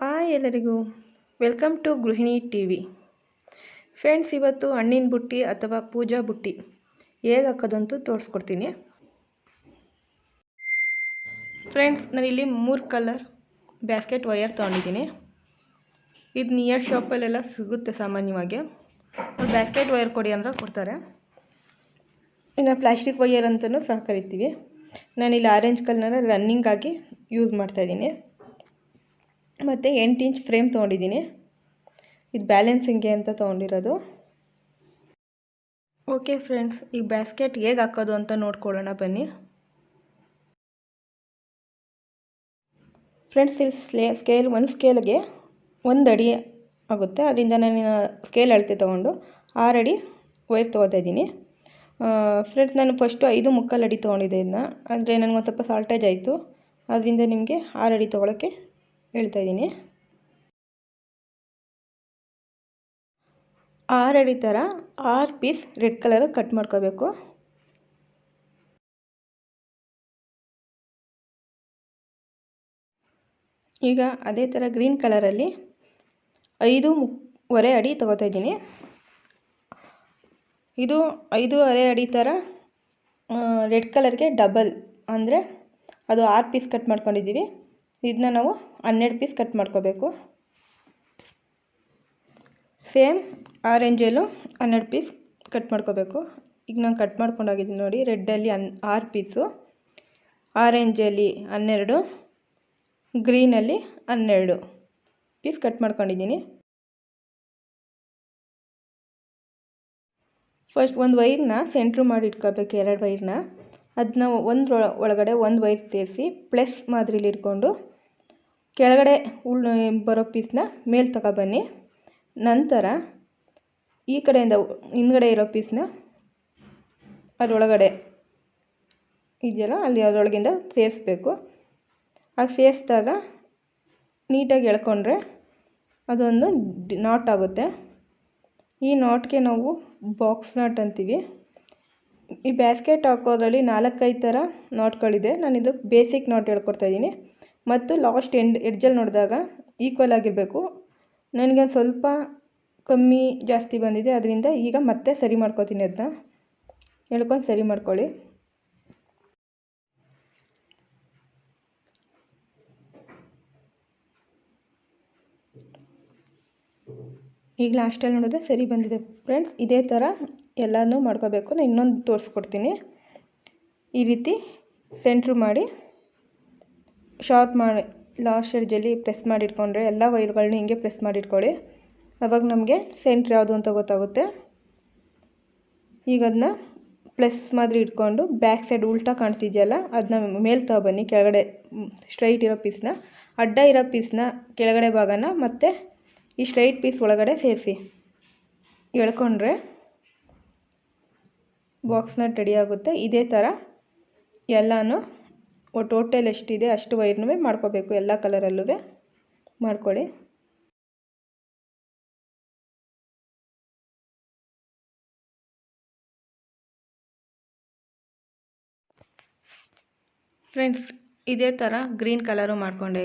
Hi ಎಲ್ಲರಿಗೂ welcome to ಗೃಹಿಣಿ TV. Friends, ಇವತ್ತು ಹಣ್ಣಿನ ಬುಟ್ಟಿ ಅಥವಾ ಪೂಜಾ ಬುಟ್ಟಿ ಹೇಗೆ ಹಾಕೋದಂತೂ ತೋರಿಸ್ಕೊಡ್ತೀನಿ. ಫ್ರೆಂಡ್ಸ್, ನಾನಿಲ್ಲಿ 3 ಕಲರ್ ಬ್ಯಾಸ್ಕೆಟ್ ವಯರ್ ತೊಗೊಂಡಿದ್ದೀನಿ. ಇದು ನಿಯರ್ ಶಾಪಲ್ಲೆಲ್ಲ ಸಿಗುತ್ತೆ ಸಾಮಾನ್ಯವಾಗಿ. ಬ್ಯಾಸ್ಕೆಟ್ ವಯರ್ ಕೊಡಿ ಅಂದ್ರೆ ಕೊಡ್ತಾರೆ. ಇನ್ನು ಪ್ಲಾಸ್ಟಿಕ್ ವಯರ್ ಅಂತಲೂ ಸಹ ಕರಿತೀವಿ. ನಾನಿಲ್ಲಿ ಆರೆಂಜ್ ಕಲರ್ನ ರನ್ನಿಂಗ್ ಆಗಿ ಯೂಸ್ ಮಾಡ್ತಾಯಿದ್ದೀನಿ. ಮತ್ತು 8 ಇಂಚ್ ಫ್ರೇಮ್ ತೊಗೊಂಡಿದ್ದೀನಿ. ಇದು ಬ್ಯಾಲೆನ್ಸಿಂಗ್ಗೆ ಅಂತ ತೊಗೊಂಡಿರೋದು. ಓಕೆ ಫ್ರೆಂಡ್ಸ್, ಈ ಬ್ಯಾಸ್ಕೆಟ್ ಹೇಗೆ ಹಾಕೋದು ಅಂತ ನೋಡ್ಕೊಳ್ಳೋಣ ಬನ್ನಿ. ಫ್ರೆಂಡ್ಸ್, ಇಲ್ಲಿ ಸ್ಕೇಲ್ ಒಂದು ಸ್ಕೇಲ್ಗೆ 1 ಅಡಿ ಆಗುತ್ತೆ. ಅದರಿಂದ ನಾನು ಸ್ಕೇಲ್ ಅಳತೆ ತೊಗೊಂಡು 6 ಅಡಿ ವೈರ್ ತೊಗೋತಾ ಇದ್ದೀನಿ. ಫ್ರೆಂಡ್ಸ್, ನಾನು ಫಸ್ಟು 5 ಅಡಿ ತೊಗೊಂಡಿದ್ದೆ ಇದನ್ನ. ಆದರೆ ನನಗೊಂದು ಸ್ವಲ್ಪ ಸಾಲ್ಟೇಜ್ ಆಯಿತು. ಅದರಿಂದ ನಿಮಗೆ 6 ಅಡಿ ತೊಗೊಳಕ್ಕೆ ಹೇಳ್ತಾ ಇದ್ದೀನಿ. 6 ಅಡಿ ಥರ 6 ಪೀಸ್ ರೆಡ್ ಕಲರ್ ಕಟ್ ಮಾಡ್ಕೋಬೇಕು. ಈಗ ಅದೇ ಥರ ಗ್ರೀನ್ ಕಲರಲ್ಲಿ 5.25 ಅಡಿ ತೊಗೋತಾ ಇದ್ದೀನಿ. ಇದು 5.25 ಅಡಿ ಥರ ರೆಡ್ ಕಲರ್ಗೆ ಡಬಲ್, ಅಂದರೆ ಅದು 6 ಪೀಸ್ ಕಟ್ ಮಾಡ್ಕೊಂಡಿದ್ದೀವಿ. ಇದನ್ನ ನಾವು 12 ಪೀಸ್ ಕಟ್ ಮಾಡ್ಕೋಬೇಕು. ಸೇಮ್ ಆರೆಂಜಲ್ಲೂ 12 ಪೀಸ್ ಕಟ್ ಮಾಡ್ಕೋಬೇಕು. ಈಗ ನಾನು ಕಟ್ ಮಾಡ್ಕೊಂಡೋಗಿದ್ದೀನಿ ನೋಡಿ. ರೆಡ್ಡಲ್ಲಿ 6 ಪೀಸು, ಆರೆಂಜಲ್ಲಿ 12, ಗ್ರೀನಲ್ಲಿ 12 ಪೀಸ್ ಕಟ್ ಮಾಡ್ಕೊಂಡಿದ್ದೀನಿ. ಫಸ್ಟ್ ಒಂದು ವೈರ್ನ ಸೆಂಟ್ರ್ ಮಾಡಿ ಇಟ್ಕೋಬೇಕು. 2 ವೈರ್ನ ಅದನ್ನ ಒಳಗಡೆ ಒಂದು ವೈರ್ ಸೇರಿಸಿ ಪ್ಲಸ್ ಮಾದರಿಲಿ ಇಟ್ಕೊಂಡು ಕೆಳಗಡೆ ಬರೋ ಪೀಸ್ನ ಮೇಲೆ ತಗೊಬನ್ನಿ. ನಂತರ ಈ ಕಡೆಯಿಂದ ಹಿಂದ್ಗಡೆ ಇರೋ ಪೀಸ್ನ ಅದರೊಳಗಡೆ ಇದೆಯಲ್ಲ ಅಲ್ಲಿ ಅದರೊಳಗಿಂದ ಸೇರಿಸ್ಬೇಕು. ಆಗ ಸೇರಿಸಿದಾಗ ನೀಟಾಗಿ ಎಳ್ಕೊಂಡ್ರೆ ಅದೊಂದು ನಾಟ್ ಆಗುತ್ತೆ. ಈ ನಾಟ್ಗೆ ನಾವು ಬಾಕ್ಸ್ ನಾಟ್ ಅಂತೀವಿ. ಈ ಬ್ಯಾಸ್ಕೆಟ್ ಹಾಕೋದ್ರಲ್ಲಿ 4-5 ಥರ ನಾಟ್ಗಳಿದೆ. ನಾನಿದು ಬೇಸಿಕ್ ನಾಟ್ ಹೇಳ್ಕೊಡ್ತಾಯಿದ್ದೀನಿ. ಮತ್ತು ಲಾಸ್ಟ್ ಎಡ್ಜಲ್ಲಿ ನೋಡಿದಾಗ ಈಕ್ವಲ್ ಆಗಿರಬೇಕು. ನನಗೆ ಸ್ವಲ್ಪ ಕಮ್ಮಿ ಜಾಸ್ತಿ ಬಂದಿದೆ. ಅದರಿಂದ ಈಗ ಮತ್ತೆ ಸರಿ ಮಾಡ್ಕೋತೀನಿ. ಅದನ್ನ ಹೇಳ್ಕೊಂಡು ಸರಿ ಮಾಡ್ಕೊಳ್ಳಿ. ಈಗ ಲಾಸ್ಟಲ್ಲಿ ನೋಡಿದ್ರೆ ಸರಿ ಬಂದಿದೆ. ಫ್ರೆಂಡ್ಸ್, ಇದೇ ಥರ ಎಲ್ಲನೂ ಮಾಡ್ಕೋಬೇಕು. ನಾನು ಇನ್ನೊಂದು ತೋರಿಸ್ಕೊಡ್ತೀನಿ. ಈ ರೀತಿ ಸೆಂಟ್ರ್ ಮಾಡಿ ಶಾರ್ಪ್ ಮಾಡಿ ಲಾಸ್ಟ್ ಎಡ್ಜಲ್ಲಿ ಪ್ರೆಸ್ ಮಾಡಿಟ್ಕೊಂಡ್ರೆ ಎಲ್ಲ ವೈರ್ಗಳನ್ನ ಹಿಂಗೆ ಪ್ರೆಸ್ ಮಾಡಿಟ್ಕೊಳ್ಳಿ. ಆವಾಗ ನಮಗೆ ಸೆಂಟ್ರ್ ಯಾವುದು ಅಂತ ಗೊತ್ತಾಗುತ್ತೆ. ಈಗ ಅದನ್ನ ಪ್ಲಸ್ ಮಾದರಿ ಇಟ್ಕೊಂಡು ಬ್ಯಾಕ್ ಸೈಡ್ ಉಲ್ಟಾ ಕಾಣ್ತಿದೆಯಲ್ಲ ಅದನ್ನ ಮೇಲೆ ತಗೊಬನ್ನಿ. ಕೆಳಗಡೆ ಸ್ಟ್ರೈಟ್ ಇರೋ ಪೀಸ್ನ, ಅಡ್ಡ ಇರೋ ಪೀಸ್ನ ಕೆಳಗಡೆ ಭಾಗನ ಮತ್ತು ಈ ಸ್ಟ್ರೈಟ್ ಪೀಸ್ ಒಳಗಡೆ ಸೇರಿಸಿ ಎಳ್ಕೊಂಡ್ರೆ ಬಾಕ್ಸ್ ನಟ್ ರೆಡಿ ಆಗುತ್ತೆ. ಇದೇ ಥರ ಎಲ್ಲನೂ ಟೋಟಲ್ ಎಷ್ಟಿದೆ ಅಷ್ಟು ವೈರ್ನೂ ಮಾಡ್ಕೋಬೇಕು. ಎಲ್ಲ ಕಲರಲ್ಲೂ ಮಾಡ್ಕೊಳ್ಳಿ. ಫ್ರೆಂಡ್ಸ್, ಇದೇ ಥರ ಗ್ರೀನ್ ಕಲರು ಮಾಡ್ಕೊಂಡೆ.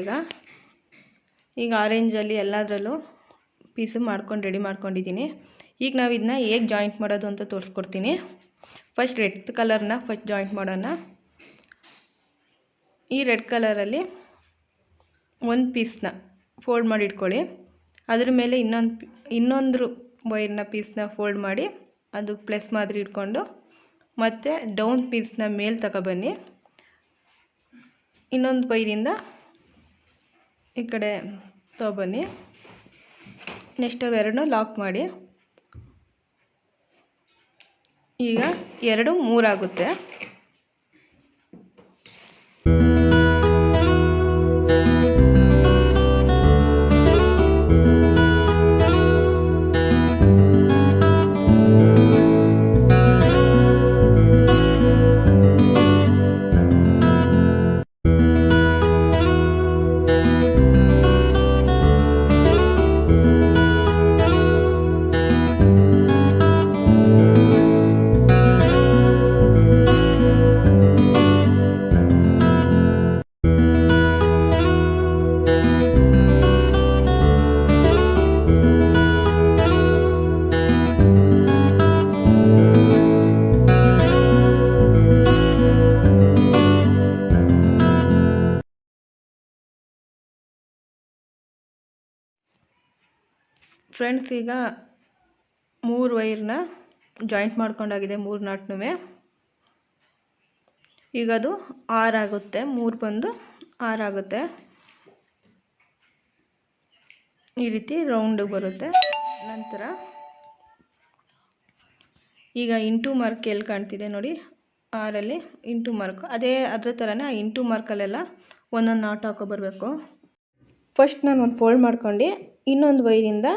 ಈಗ ಆರೆಂಜಲ್ಲಿ ಎಲ್ಲದರಲ್ಲೂ ಪೀಸು ಮಾಡ್ಕೊಂಡು ರೆಡಿ ಮಾಡ್ಕೊಂಡಿದ್ದೀನಿ. ಈಗ ನಾವು ಇದನ್ನ ಹೇಗೆ ಜಾಯಿಂಟ್ ಮಾಡೋದು ಅಂತ ತೋರಿಸ್ಕೊಡ್ತೀನಿ. ಫಸ್ಟ್ ರೆಡ್ ಕಲರ್ನ ಫಸ್ಟ್ ಜಾಯಿಂಟ್ ಮಾಡೋಣ. ಈ ರೆಡ್ ಕಲರಲ್ಲಿ ಒಂದು ಪೀಸ್ನ ಫೋಲ್ಡ್ ಮಾಡಿ ಇಟ್ಕೊಳ್ಳಿ. ಅದ್ರ ಮೇಲೆ ಇನ್ನೊಂದು ವೈರ್ನ ಪೀಸ್ನ ಫೋಲ್ಡ್ ಮಾಡಿ ಅದು ಪ್ಲಸ್ ಮಾದರಿ ಇಟ್ಕೊಂಡು ಮತ್ತು ಡೌನ್ ಪೀಸ್ನ ಮೇಲೆ ತಗೊಬನ್ನಿ. ಇನ್ನೊಂದು ವೈರಿಂದ ಈ ಕಡೆ ತಗೊಬನ್ನಿ. ನೆಕ್ಸ್ಟ್ ಅವೆರಡನ್ನೂ ಲಾಕ್ ಮಾಡಿ. ಈಗ 2 3 ಆಗುತ್ತೆ. ಫ್ರೆಂಡ್ಸ್, ಈಗ 3 ವೈರ್ನ ಜಾಯಿಂಟ್ ಮಾಡ್ಕೊಂಡಾಗಿದೆ, 3 ನಾಟ್ನೂ. ಈಗ ಅದು 6 ಆಗುತ್ತೆ, 3 ಬಂದು 6 ಆಗುತ್ತೆ. ಈ ರೀತಿ ರೌಂಡ್ ಬರುತ್ತೆ. ನಂತರ ಈಗ ಇಂಟು ಮಾರ್ಕ್ ಎಲ್ಲಿ ಕಾಣ್ತಿದೆ ನೋಡಿ, 6ಅಲ್ಲಿ ಇಂಟು ಮಾರ್ಕ್, ಅದ್ರ ಥರನೇ ಆ ಇಂಟು ಮಾರ್ಕಲ್ಲೆಲ್ಲ ಒಂದೊಂದು ನಾಟ್ ಹಾಕೊಬರ್ಬೇಕು. ಫಸ್ಟ್ ನಾನು ಒಂದು ಫೋಲ್ಡ್ ಮಾಡ್ಕೊಂಡು ಇನ್ನೊಂದು ವೈರಿಂದ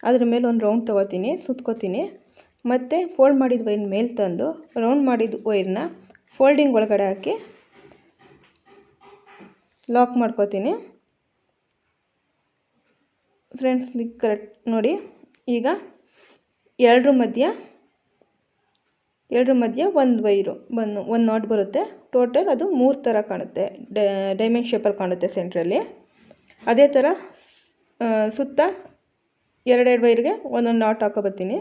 ಅದ್ರ ಮೇಲೆ ಒಂದು ರೌಂಡ್ ತೊಗೋತೀನಿ, ಸುತ್ಕೋತೀನಿ. ಮತ್ತು ಫೋಲ್ಡ್ ಮಾಡಿದ ವೈರ್ನ ಮೇಲೆ ತಂದು ರೌಂಡ್ ಮಾಡಿದ ವೈರ್ನ ಫೋಲ್ಡಿಂಗ್ ಒಳಗಡೆ ಹಾಕಿ ಲಾಕ್ ಮಾಡ್ಕೋತೀನಿ. ಫ್ರೆಂಡ್ಸ್, ಕರೆಕ್ಟ್ ನೋಡಿ. ಈಗ ಎರಡರ ಮಧ್ಯ ಒಂದು ವೈರು ಒಂದು ನಾಟ್ ಬರುತ್ತೆ. ಟೋಟಲ್ ಅದು 3 ಥರ ಕಾಣುತ್ತೆ, ಡೈಮಂಡ್ ಶೇಪಲ್ಲಿ ಕಾಣುತ್ತೆ ಸೆಂಟ್ರಲ್ಲಿ. ಅದೇ ಥರ ಸುತ್ತ 2 ವೈರ್ಗೆ ಒಂದೊಂದು ನಾಟ್ ಹಾಕೊಬತ್ತೀನಿ.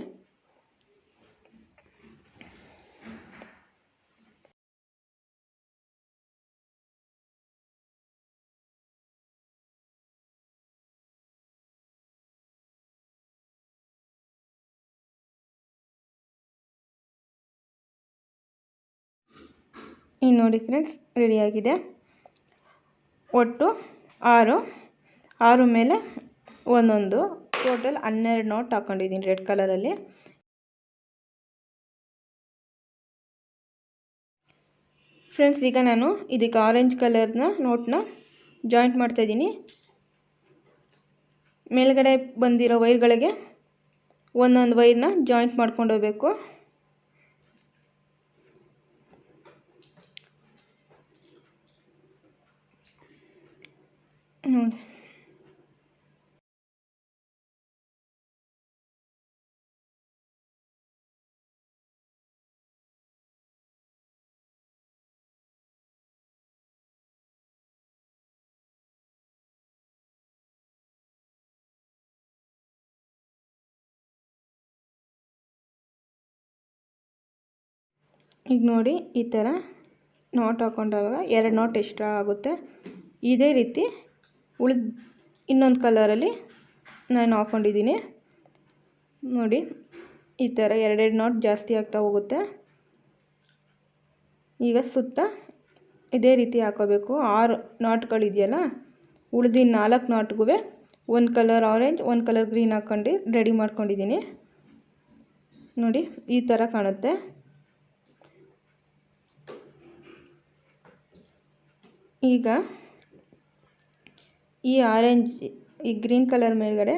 ಇನ್ನು ನೋಡಿ ಫ್ರೆಂಡ್ಸ್, ರೆಡಿಯಾಗಿದೆ. ಒಟ್ಟು 6 ಮೇಲೆ ಒಂದೊಂದು, ಟೋಟಲ್ 12 ನಾಟ್ ಹಾಕ್ಕೊಂಡಿದ್ದೀನಿ ರೆಡ್ ಕಲರಲ್ಲಿ. ಫ್ರೆಂಡ್ಸ್, ಈಗ ನಾನು ಇದಕ್ಕೆ ಆರೆಂಜ್ ಕಲರ್ನ ನೋಟ್ನ ಜಾಯಿಂಟ್ ಮಾಡ್ತಾಯಿದ್ದೀನಿ. ಮೇಲ್ಗಡೆ ಬಂದಿರೋ ವೈರ್ಗಳಿಗೆ ಒಂದೊಂದು ವೈರ್ನ ಜಾಯಿಂಟ್ ಮಾಡ್ಕೊಂಡು ಹೋಗಬೇಕು. ನೋಡಿ, ಈಗ ನೋಡಿ ಈ ಥರ ನಾಟ್ ಹಾಕೊಂಡಾಗ 2 ನಾಟ್ ಎಕ್ಸ್ಟ್ರಾ ಆಗುತ್ತೆ. ಇದೇ ರೀತಿ ಇನ್ನೊಂದು ಕಲರಲ್ಲಿ ನಾನು ಹಾಕ್ಕೊಂಡಿದ್ದೀನಿ ನೋಡಿ. ಈ ಥರ 2 ನಾಟ್ ಜಾಸ್ತಿ ಆಗ್ತಾ ಹೋಗುತ್ತೆ. ಈಗ ಸುತ್ತ ಇದೇ ರೀತಿ ಹಾಕೋಬೇಕು. 6 ನಾಟ್ಗಳಿದೆಯಲ್ಲ, ಉಳಿದಿನ 4 ನಾಟ್ಗೂ ಒಂದು ಕಲರ್ ಆರೆಂಜ್, ಒಂದು ಕಲರ್ ಗ್ರೀನ್ ಹಾಕ್ಕೊಂಡು ರೆಡಿ ಮಾಡ್ಕೊಂಡಿದ್ದೀನಿ ನೋಡಿ. ಈ ಥರ ಕಾಣುತ್ತೆ. ಈಗ ಈ ಆರೆಂಜ್, ಈ ಗ್ರೀನ್ ಕಲರ್ ಮೇಲ್ಗಡೆ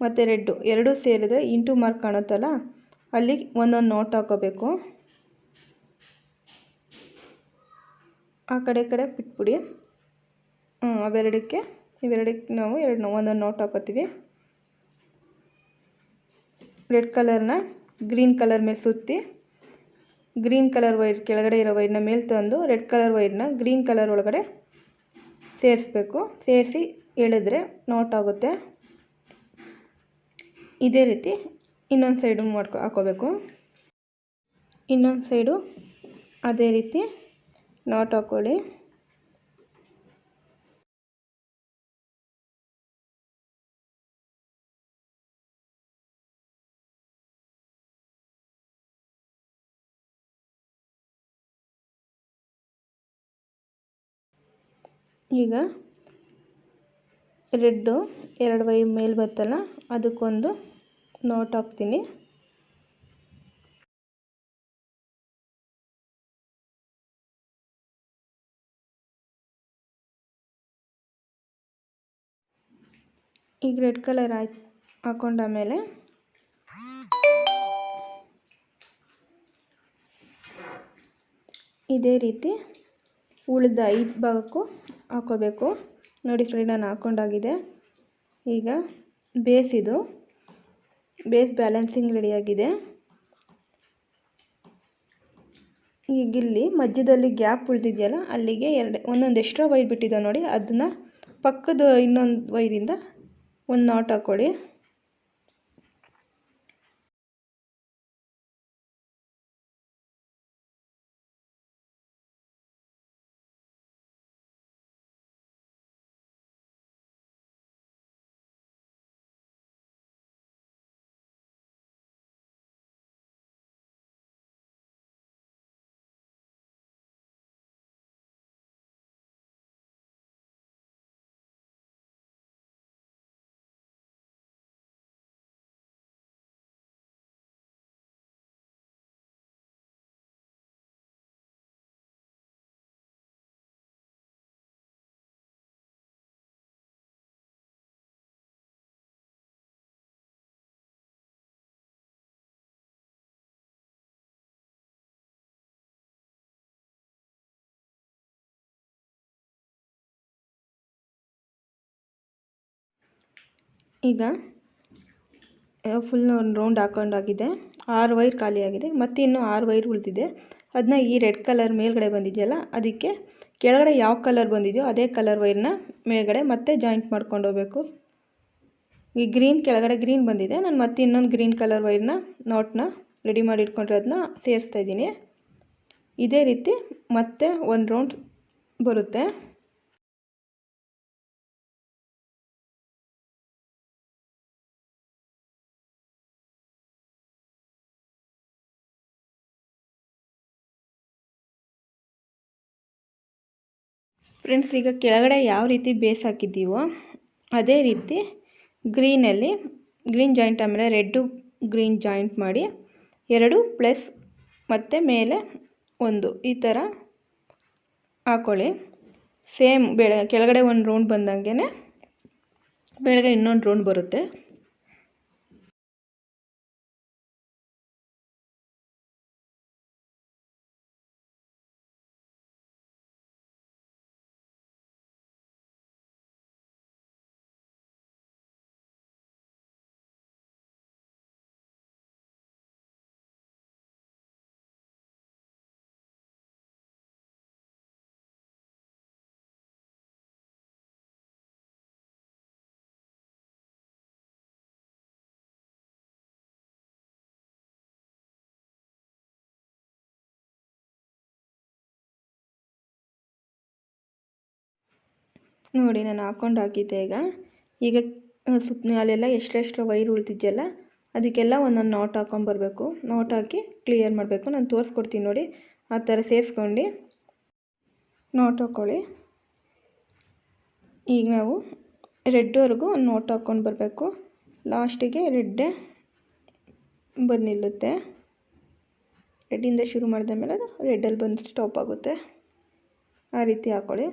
ಮತ್ತು ರೆಡ್ಡು ಎರಡೂ ಸೇರಿದ್ರೆ ಇಂಟು ಮಾರ್ಕ್ ಕಾಣುತ್ತಲ್ಲ, ಅಲ್ಲಿ ಒಂದೊಂದು ನಾಟ್ ಹಾಕೋಬೇಕು. ಆ ಕಡೆ ಬಿಟ್ಬಿಡಿ. ಇವೆರಡಕ್ಕೆ ನಾವು ಒಂದೊಂದು ನಾಟ್ ಹಾಕೋತೀವಿ. ರೆಡ್ ಕಲರ್ನ ಗ್ರೀನ್ ಕಲರ್ ಮೇಲೆ ಸುತ್ತಿ, ಗ್ರೀನ್ ಕಲರ್ ವೈರ್ ಕೆಳಗಡೆ ಇರೋ ವೈರ್ನ ಮೇಲೆ ತಂದು ರೆಡ್ ಕಲರ್ ವೈರ್ನ ಗ್ರೀನ್ ಕಲರ್ ಒಳಗಡೆ ಸೇರಿಸ್ಬೇಕು. ಸೇರಿಸಿ ಎಳೆದ್ರೆ ನಾಟ್ ಆಗುತ್ತೆ. ಇದೇ ರೀತಿ ಇನ್ನೊಂದು ಸೈಡು ಹಾಕೋಬೇಕು. ಇನ್ನೊಂದು ಸೈಡು ಅದೇ ರೀತಿ ನಾಟ್ ಹಾಕ್ಕೊಳ್ಳಿ. ಈಗ ರೆಡ್ಡು 2 ವೈರ್ ಮೇಲೆ ಬರ್ತಲ್ಲ, ಅದಕ್ಕೊಂದು ನಾಟ್ ಹಾಕ್ತೀನಿ. ಈಗ ರೆಡ್ ಕಲರ್ ಹಾಕೊಂಡಾಮೇಲೆ ಇದೇ ರೀತಿ ಉಳಿದ 5 ಭಾಗಕ್ಕೂ ಹಾಕೋಬೇಕು ನೋಡಿ. ಫ್ರೆಂಡ್, ನಾನು ಹಾಕ್ಕೊಂಡಾಗಿದೆ. ಈಗ ಬೇಸ್ ಬ್ಯಾಲೆನ್ಸಿಂಗ್ ರೆಡಿಯಾಗಿದೆ. ಈಗ ಇಲ್ಲಿ ಮಧ್ಯದಲ್ಲಿ ಗ್ಯಾಪ್ ಉಳಿದಿದೆಯಲ್ಲ, ಅಲ್ಲಿಗೆ ಒಂದೊಂದು ಎಕ್ಸ್ಟ್ರಾ ವೈರ್ ಬಿಟ್ಟಿದೆ ನೋಡಿ, ಅದನ್ನು ಪಕ್ಕದ ಇನ್ನೊಂದು ವೈರಿಂದ ಒಂದು ನಾಟ್ ಹಾಕ್ಕೊಳ್ಳಿ. ಈಗ ಫುಲ್ ಒಂದು ರೌಂಡ್ ಹಾಕೊಂಡಾಗಿದೆ, 6 ವೈರ್ ಖಾಲಿಯಾಗಿದೆ, ಮತ್ತು ಇನ್ನೂ 6 ವೈರ್ ಉಳಿದಿದೆ. ಅದನ್ನ ಈ ರೆಡ್ ಕಲರ್ ಮೇಲ್ಗಡೆ ಬಂದಿದೆಯಲ್ಲ ಅದಕ್ಕೆ ಕೆಳಗಡೆ ಯಾವ ಕಲರ್ ಬಂದಿದೆಯೋ ಅದೇ ಕಲರ್ ವೈರ್ನ ಮೇಲ್ಗಡೆ ಮತ್ತೆ ಜಾಯಿಂಟ್ ಮಾಡ್ಕೊಂಡು ಹೋಗಬೇಕು. ಈ ಗ್ರೀನ್ ಕೆಳಗಡೆ ಗ್ರೀನ್ ಬಂದಿದೆ, ನಾನು ಮತ್ತೆ ಇನ್ನೊಂದು ಗ್ರೀನ್ ಕಲರ್ ವೈರ್ನ ನಾಟ್ನ ರೆಡಿ ಮಾಡಿ ಇಟ್ಕೊಂಡಿರೋದನ್ನ ಸೇರಿಸ್ತಾ ಇದ್ದೀನಿ. ಇದೇ ರೀತಿ ಮತ್ತೆ ಒಂದು ರೌಂಡ್ ಬರುತ್ತೆ. ಫ್ರೆಂಡ್ಸ್, ಈಗ ಕೆಳಗಡೆ ಯಾವ ರೀತಿ ಬೇಸ್ ಹಾಕಿದ್ದೀವೋ ಅದೇ ರೀತಿ ಗ್ರೀನಲ್ಲಿ ಗ್ರೀನ್ ಜಾಯಿಂಟ್ ಆಮೇಲೆ ರೆಡ್ಡು ಗ್ರೀನ್ ಜಾಯಿಂಟ್ ಮಾಡಿ 2 ಪ್ಲಸ್ ಮತ್ತು ಮೇಲೆ 1 ಈ ಥರ ಹಾಕ್ಕೊಳ್ಳಿ. ಸೇಮ್ ಕೆಳಗಡೆ ಒಂದು ರೌಂಡ್ ಬಂದಂಗೆ ಬೆಳಗ್ಗೆ ಇನ್ನೊಂದು ರೌಂಡ್ ಬರುತ್ತೆ. ನೋಡಿ, ನಾನು ಹಾಕಿದ್ದೆ. ಈಗ ಅಲ್ಲೆಲ್ಲ ಎಷ್ಟೆಷ್ಟು ವೈರ್ ಉಳಿತಿದೆಯಲ್ಲ ಅದಕ್ಕೆಲ್ಲ ಒಂದೊಂದು ನಾಟ್ ಹಾಕ್ಕೊಂಬರ್ಬೇಕು. ನಾಟ್ ಹಾಕಿ ಕ್ಲಿಯರ್ ಮಾಡಬೇಕು. ನಾನು ತೋರಿಸ್ಕೊಡ್ತೀನಿ ನೋಡಿ, ಆ ಥರ ಸೇರಿಸ್ಕೊಂಡು ನಾಟ್ ಹಾಕ್ಕೊಳ್ಳಿ. ಈಗ ನಾವು ರೆಡ್ವರೆಗೂ ಒಂದು ನಾಟ್ ಹಾಕ್ಕೊಂಡು ಬರಬೇಕು. ಲಾಸ್ಟಿಗೆ ರೆಡ್ಡೇ ಬಂದು ನಿಲ್ಲುತ್ತೆ. ರೆಡ್ಡಿಂದ ಶುರು ಮಾಡಿದ ಮೇಲೆ ರೆಡ್ಡಲ್ಲಿ ಬಂದು ಸ್ಟಾಪ್ ಆಗುತ್ತೆ. ಆ ರೀತಿ ಹಾಕ್ಕೊಳ್ಳಿ.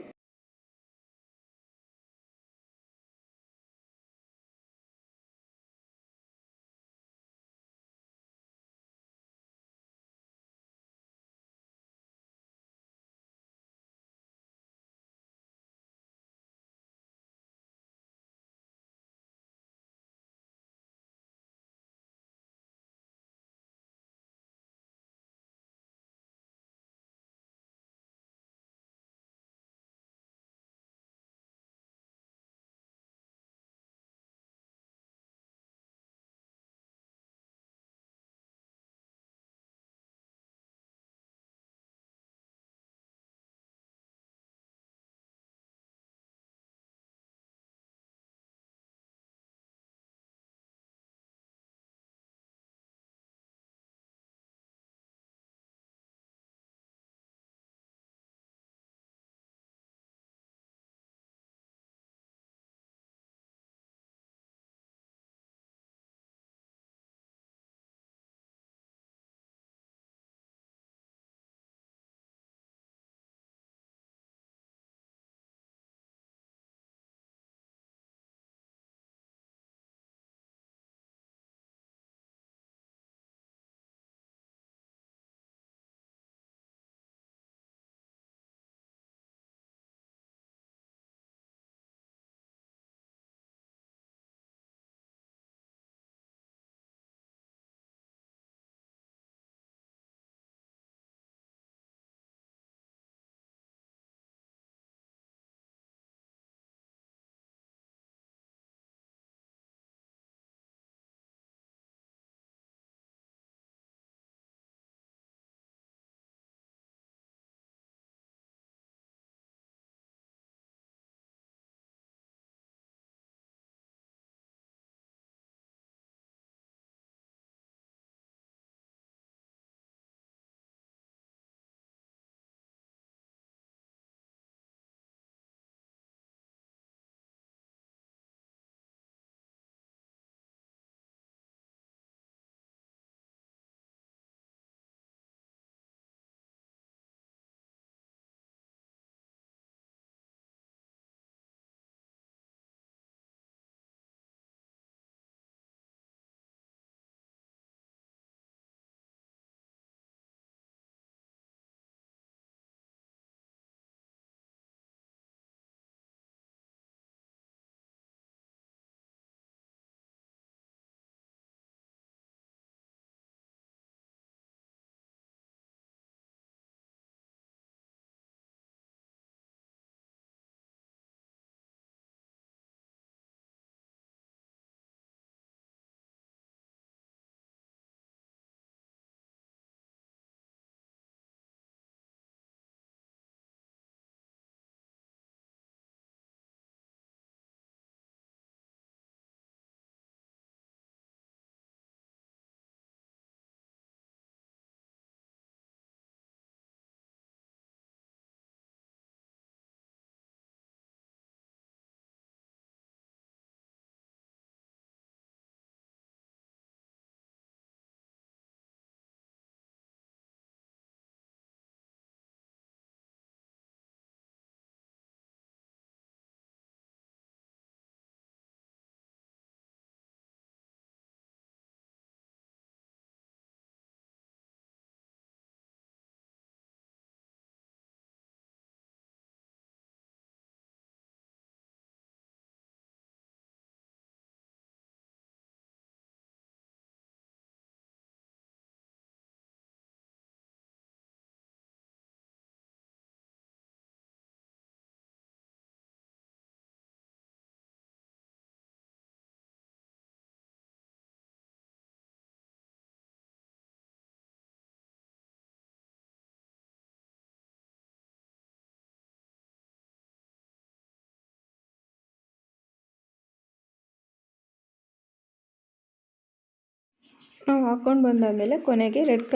ನಾವು ಹಾಕ್ಕೊಂಡು ಬಂದಾದಮೇಲೆ ಕೊನೆಗೆ ರೆಡ್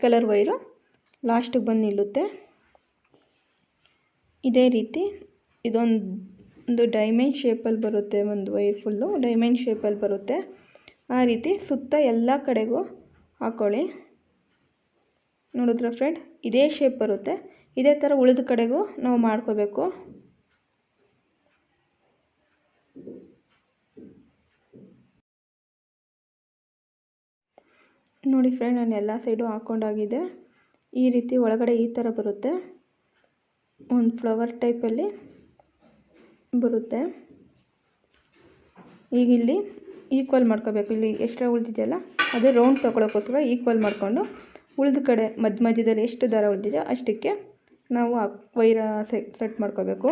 ಕಲರ್ ವೈರು ಲಾಸ್ಟಿಗೆ ಬಂದು ನಿಲ್ಲುತ್ತೆ. ಇದೇ ರೀತಿ ಇದೊಂದು ಡೈಮಂಡ್ ಶೇಪಲ್ಲಿ ಬರುತ್ತೆ, ಒಂದು ವೈರ್ ಫುಲ್ಲು ಡೈಮಂಡ್ ಶೇಪಲ್ಲಿ ಬರುತ್ತೆ. ಆ ರೀತಿ ಸುತ್ತ ಎಲ್ಲ ಕಡೆಗೂ ಹಾಕ್ಕೊಳ್ಳಿ. ನೋಡಿದ್ರ ಫ್ರೆಂಡ್, ಇದೇ ಶೇಪ್ ಬರುತ್ತೆ. ಇದೇ ಥರ ಉಳಿದ ಕಡೆಗೂ ನಾವು ಮಾಡ್ಕೋಬೇಕು. ನೋಡಿ ಫ್ರೆಂಡ್, ನಾನು ಎಲ್ಲ ಸೈಡು ಹಾಕ್ಕೊಂಡಾಗಿದೆ. ಈ ರೀತಿ ಒಳಗಡೆ ಈ ಥರ ಬರುತ್ತೆ, ಒಂದು ಫ್ಲವರ್ ಟೈಪಲ್ಲಿ ಬರುತ್ತೆ. ಈಗ ಇಲ್ಲಿ ಈಕ್ವಲ್ ಮಾಡ್ಕೋಬೇಕು. ಇಲ್ಲಿ ಎಕ್ಸ್ಟ್ರಾ ಉಳಿದಿದೆಯಲ್ಲ ಅದೇ ರೌಂಡ್ ತೊಗೊಳಕ್ಕೋಸ್ಕರ ಈಕ್ವಲ್ ಮಾಡಿಕೊಂಡು ಉಳಿದ ಕಡೆ ಮಧ್ಯದಲ್ಲಿ ಎಷ್ಟು ದಾರ ಉಳಿದಿದೆಯೋ ಅಷ್ಟಕ್ಕೆ ನಾವು ವೈರ ಸೆಟ್ ಮಾಡ್ಕೋಬೇಕು.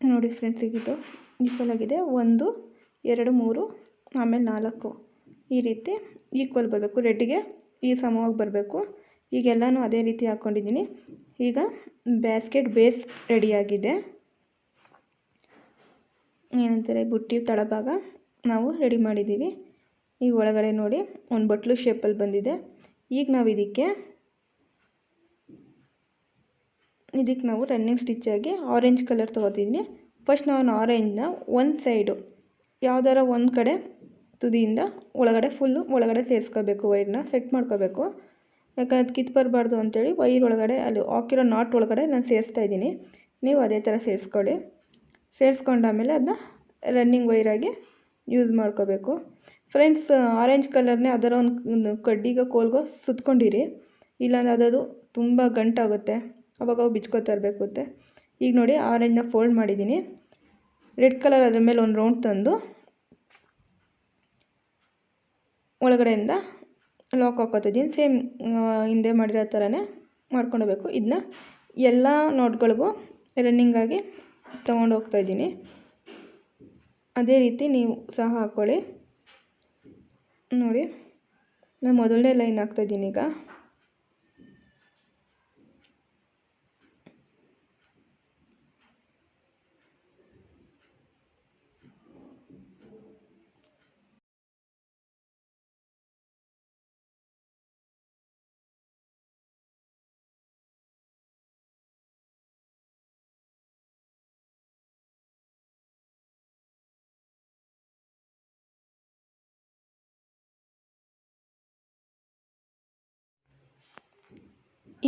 ನೋಡಿ ಫ್ರೆಂಡ್ಸ್, ಈಗಿದು ಈಕ್ವಲ್ ಆಗಿದೆ. 1 2 3 ಆಮೇಲೆ 4 ಈ ರೀತಿ ಈಕ್ವಲ್ ಬರಬೇಕು. ರೆಡ್ಗೆ ಈ ಸಮವಾಗಿ ಬರಬೇಕು. ಈಗೆಲ್ಲನೂ ಅದೇ ರೀತಿ ಹಾಕ್ಕೊಂಡಿದ್ದೀನಿ. ಈಗ ಬ್ಯಾಸ್ಕೆಟ್ ಬೇಸ್ ರೆಡಿಯಾಗಿದೆ. ಏನಂತಾರೆ, ಬುಟ್ಟಿ ತಳಭಾಗ ನಾವು ರೆಡಿ ಮಾಡಿದ್ದೀವಿ. ಈಗ ಒಳಗಡೆ ನೋಡಿ ಒಂದು ಬಟ್ಲು ಶೇಪಲ್ಲಿ ಬಂದಿದೆ. ಈಗ ನಾವು ಇದಕ್ಕೆ ನಾವು ರನ್ನಿಂಗ್ ಸ್ಟಿಚ್ಚಾಗಿ ಆರೆಂಜ್ ಕಲರ್ ತೊಗೋತಿದ್ದೀನಿ. ಫಸ್ಟ್ ನಾನು ಆರೆಂಜ್ನ ಒಂದು ಸೈಡು ಯಾವ್ದಾರ ಒಂದು ಕಡೆ ತುದಿಯಿಂದ ಒಳಗಡೆ ಫುಲ್ಲು ಒಳಗಡೆ ಸೇರಿಸ್ಕೋಬೇಕು. ವೈರ್ನ ಸೆಟ್ ಮಾಡ್ಕೋಬೇಕು. ಯಾಕಂದ್ರೆ ಕಿತ್ತು ಬರಬಾರ್ದು ಅಂಥೇಳಿ ವೈರ್ ಒಳಗಡೆ ಅಲ್ಲಿ ಹಾಕಿರೋ ನಾಟ್ ಒಳಗಡೆ ನಾನು ಸೇರಿಸ್ತಾಯಿದ್ದೀನಿ. ನೀವು ಅದೇ ಥರ ಸೇರಿಸ್ಕೊಳ್ಳಿ. ಸೇರಿಸ್ಕೊಂಡಾಮೇಲೆ ಅದನ್ನ ರನ್ನಿಂಗ್ ವೈರಾಗಿ ಯೂಸ್ ಮಾಡ್ಕೋಬೇಕು. ಫ್ರೆಂಡ್ಸ್, ಆರೆಂಜ್ ಕಲರ್ನೇ ಅದರ ಒಂದು ಕಡ್ಡಿಗೆ ಕೋಲ್ಗೋ ಸುತ್ಕೊಂಡಿರಿ, ಇಲ್ಲಾಂದರೆ ಅದು ತುಂಬ ಗಂಟಾಗುತ್ತೆ, ಅವಾಗ ಬಿಚ್ಕೋತಾ ಇರಬೇಕಾಗುತ್ತೆ. ಈಗ ನೋಡಿ, ಆರೆಂಜ್ನ ಫೋಲ್ಡ್ ಮಾಡಿದ್ದೀನಿ. ರೆಡ್ ಕಲರ್ ಅದ್ರ ಮೇಲೆ ಒಂದು ರೌಂಡ್ ತಂದು ಒಳಗಡೆಯಿಂದ ಲಾಕ್ ಹಾಕೋತಿದ್ದೀನಿ. ಸೇಮ್ ಹಿಂದೆ ಮಾಡಿರೋ ಥರನೇ ಮಾಡ್ಕೊಳ್ಬೇಕು. ಇದನ್ನ ಎಲ್ಲ ನೋಟ್ಗಳಿಗೂ ರನ್ನಿಂಗಾಗಿ ತೊಗೊಂಡು ಹೋಗ್ತಾಯಿದ್ದೀನಿ. ಅದೇ ರೀತಿ ನೀವು ಸಹ ಹಾಕ್ಕೊಳ್ಳಿ. ನೋಡಿ, ನಾನು ಮೊದಲನೇ ಲೈನ್ ಹಾಕ್ತಾಯಿದ್ದೀನಿ ಈಗ.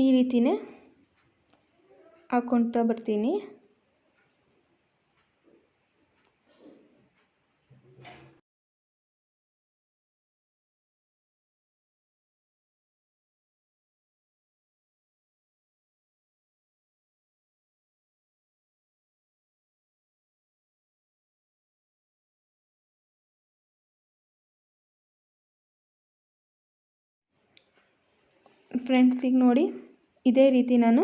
ಈ ರೀತಿಯೇ ಹಾಕ್ಕೊಳ್ತಾ ಬರ್ತೀನಿ. ಫ್ರೆಂಡ್ಸ್ ಈಗ ನೋಡಿ ಇದೇ ರೀತಿ ನಾನು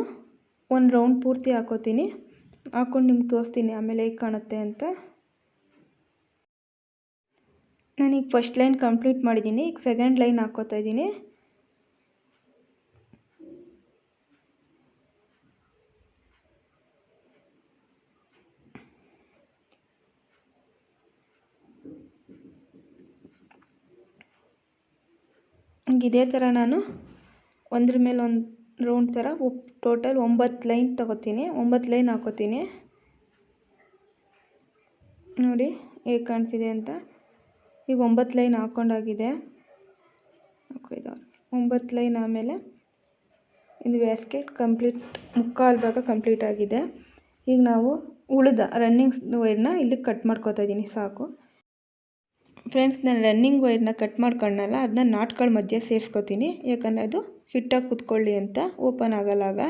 ಒಂದು ರೌಂಡ್ ಪೂರ್ತಿ ಹಾಕೋತೀನಿ. ಹಾಕ್ಕೊಂಡು ನಿಮ್ಗೆ ತೋರಿಸ್ತೀನಿ ಆಮೇಲೆ ಹೇಗೆ ಕಾಣುತ್ತೆ ಅಂತ. ನಾನೀಗ ಫಸ್ಟ್ ಲೈನ್ ಕಂಪ್ಲೀಟ್ ಮಾಡಿದ್ದೀನಿ. ಈಗ ಸೆಕೆಂಡ್ ಲೈನ್ ಹಾಕ್ಕೋತಾ ಇದ್ದೀನಿ. ಇದೇ ಥರ ನಾನು ಒಂದ್ರ ಮೇಲೆ ಒಂದು ರೌಂಡ್ ಥರ ಟೋಟಲ್ 9 ಲೈನ್ ತಗೋತೀನಿ. 9 ಲೈನ್ ಹಾಕೋತೀನಿ. ನೋಡಿ ಹೇಗೆ ಕಾಣಿಸಿದೆ ಅಂತ. ಈಗ 9 ಲೈನ್ ಹಾಕ್ಕೊಂಡಾಗಿದೆ. 9 ಲೈನ್ ಆಮೇಲೆ ಇದು ಬ್ಯಾಸ್ಕೆಟ್ ಕಂಪ್ಲೀಟ್, ಮುಕ್ಕಾಲು ಭಾಗ ಕಂಪ್ಲೀಟ್ ಆಗಿದೆ. ಈಗ ನಾವು ಉಳಿದ ರನ್ನಿಂಗ್ ವೈರ್ನ ಇಲ್ಲಿ ಕಟ್ ಮಾಡ್ಕೋತಾ ಇದ್ದೀನಿ ಸಾಕು. ಫ್ರೆಂಡ್ಸ್, ನಾನು ರನ್ನಿಂಗ್ ವೈರ್ನ ಕಟ್ ಮಾಡ್ಕೊಂಡಲ್ಲ, ಅದನ್ನ ನಾಟ್ಗಳ ಮಧ್ಯೆ ಸೇರಿಸ್ಕೊತೀನಿ. ಯಾಕಂದರೆ ಅದು ಫಿಟ್ಟಾಗಿ ಕೂತ್ಕೊಳ್ಳಿ ಅಂತ, ಓಪನ್ ಆಗಲ್ಲ ಆಗ.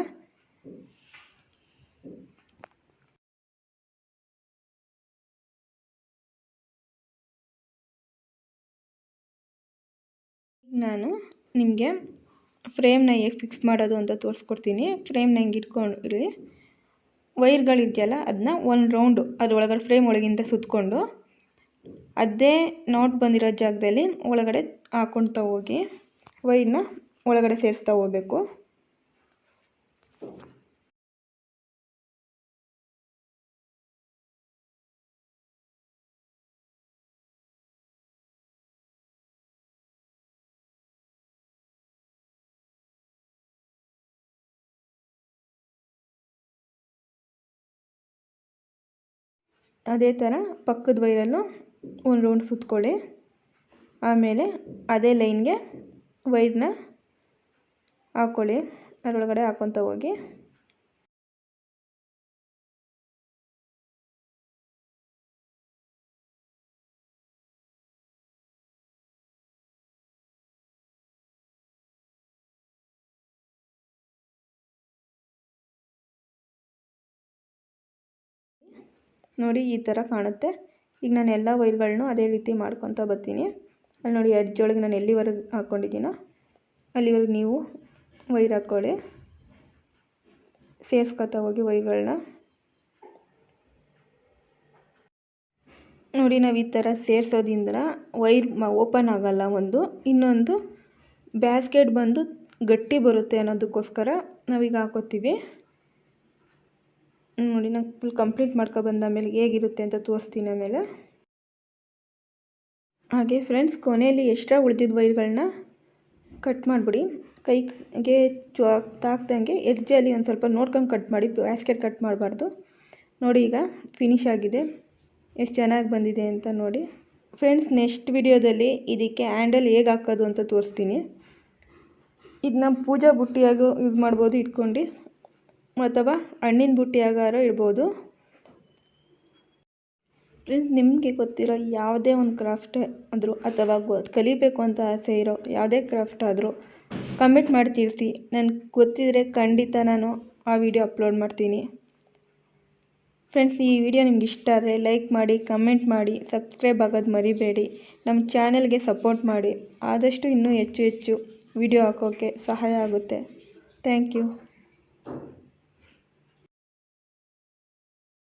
ನಾನು ನಿಮಗೆ ಫ್ರೇಮ್ನ ಹೇಗೆ ಫಿಕ್ಸ್ ಮಾಡೋದು ಅಂತ ತೋರಿಸ್ಕೊಡ್ತೀನಿ. ಫ್ರೇಮ್ನ ಹಿಂಗೆ ಇಟ್ಕೊಂಡು ವೈರ್ಗಳಿದೆಯಲ್ಲ ಅದನ್ನ ಒಂದು ರೌಂಡು ಅದರೊಳಗಡೆ ಫ್ರೇಮ್ ಒಳಗಿಂದ ಸುತ್ತಕೊಂಡು ಅದೇ ನಾಟ್ ಬಂದಿರೋ ಜಾಗದಲ್ಲಿ ಒಳಗಡೆ ಹಾಕ್ಕೊಳ್ತಾ ಹೋಗಿ ವೈರ್ನ ಒಳಗಡೆ ಸೇರಿಸ್ತಾ ಹೋಗಬೇಕು. ಅದೇ ಥರ ಪಕ್ಕದ ವೈರಲ್ಲೂ ಒಂದು ರೌಂಡ್ ಸುತ್ಕೊಳ್ಳಿ. ಆಮೇಲೆ ಅದೇ ಲೈನ್ಗೆ ವೈರ್ನ ಹಾಕ್ಕೊಳ್ಳಿ, ಅದರೊಳಗಡೆ ಹಾಕ್ಕೊತ ಹೋಗಿ. ನೋಡಿ ಈ ಥರ ಕಾಣುತ್ತೆ. ಈಗ ನಾನು ಎಲ್ಲ ವೈರ್ಗಳನ್ನೂ ಅದೇ ರೀತಿ ಮಾಡ್ಕೊತ ಬರ್ತೀನಿ. ಅಲ್ಲಿ ನೋಡಿ ಎಡ್ಜ್ ಒಳಗೆ ನಾನು ಎಲ್ಲಿವರೆಗೆ ಹಾಕ್ಕೊಂಡಿದ್ದೀನೋ ಅಲ್ಲಿವರೆಗೆ ನೀವು ವೈರ್ ಹಾಕ್ಕೊಳ್ಳಿ, ಸೇರಿಸ್ಕೊತಾ ಹೋಗಿ ವೈರ್ಗಳನ್ನ. ನೋಡಿ ನಾವು ಈ ಥರ ಸೇರಿಸೋದ್ರಿಂದ ವೈರ್ ಓಪನ್ ಆಗಲ್ಲ. ಇನ್ನೊಂದು ಬ್ಯಾಸ್ಕೆಟ್ ಬಂದು ಗಟ್ಟಿ ಬರುತ್ತೆ ಅನ್ನೋದಕ್ಕೋಸ್ಕರ ನಾವೀಗ ಹಾಕೋತೀವಿ. ನೋಡಿ ನಾನು ಫುಲ್ ಕಂಪ್ಲೀಟ್ ಮಾಡ್ಕೊಬಂದ ಆಮೇಲೆ ಹೇಗಿರುತ್ತೆ ಅಂತ ತೋರಿಸ್ತೀನಿ ಆಮೇಲೆ. ಹಾಗೆ ಫ್ರೆಂಡ್ಸ್, ಕೊನೆಯಲ್ಲಿ ಎಕ್ಸ್ಟ್ರಾ ಉಳಿದಿದ್ದ ವೈರ್ಗಳನ್ನ ಕಟ್ ಮಾಡಿಬಿಡಿ. ಕೈಗೆ ತಾಕ್ದಂಗೆ ಎಡ್ಜಲ್ಲಿ ಒಂದು ಸ್ವಲ್ಪ ನೋಡ್ಕೊಂಡು ಕಟ್ ಮಾಡಿ, ಬ್ಯಾಸ್ಕೆಟ್ ಕಟ್ ಮಾಡಬಾರ್ದು. ನೋಡಿ ಈಗ ಫಿನಿಶ್ ಆಗಿದೆ, ಎಷ್ಟು ಚೆನ್ನಾಗಿ ಬಂದಿದೆ ಅಂತ ನೋಡಿ. ಫ್ರೆಂಡ್ಸ್, ನೆಕ್ಸ್ಟ್ ವಿಡಿಯೋದಲ್ಲಿ ಇದಕ್ಕೆ ಹ್ಯಾಂಡಲ್ ಹೇಗೆ ಹಾಕೋದು ಅಂತ ತೋರಿಸ್ತೀನಿ. ಇದನ್ನ ಪೂಜಾ ಬುಟ್ಟಿಯಾಗೂ ಯೂಸ್ ಮಾಡ್ಬೋದು ಇಟ್ಕೊಂಡು, ಅಥವಾ ಹಣ್ಣಿನ ಬುಟ್ಟಿಯಾಗಾರೋ ಇಡ್ಬೋದು. ಫ್ರೆಂಡ್ಸ್, ನಿಮಗೆ ಗೊತ್ತಿರೋ ಯಾವುದೇ ಒಂದು ಕ್ರಾಫ್ಟ್ ಆದರೂ ಅಥವಾ ಕಲಿಬೇಕು ಅಂತ ಆಸೆ ಇರೋ ಯಾವುದೇ ಕ್ರಾಫ್ಟ್ ಆದರೂ ಕಮೆಂಟ್ ಮಾಡಿ ತಿಳಿಸಿ. ನನಗೆ ಗೊತ್ತಿದ್ದರೆ ಖಂಡಿತ ನಾನು ಆ ವಿಡಿಯೋ ಅಪ್ಲೋಡ್ ಮಾಡ್ತೀನಿ. ಫ್ರೆಂಡ್ಸ್, ಈ ವಿಡಿಯೋ ನಿಮ್ಗೆ ಇಷ್ಟ ಆದರೆ ಲೈಕ್ ಮಾಡಿ, ಕಮೆಂಟ್ ಮಾಡಿ, ಸಬ್ಸ್ಕ್ರೈಬ್ ಆಗೋದು ಮರಿಬೇಡಿ. ನಮ್ಮ ಚಾನಲ್ಗೆ ಸಪೋರ್ಟ್ ಮಾಡಿ. ಆದಷ್ಟು ಇನ್ನೂ ಹೆಚ್ಚು ವಿಡಿಯೋ ಹಾಕೋಕ್ಕೆ ಸಹಾಯ ಆಗುತ್ತೆ. Thank you.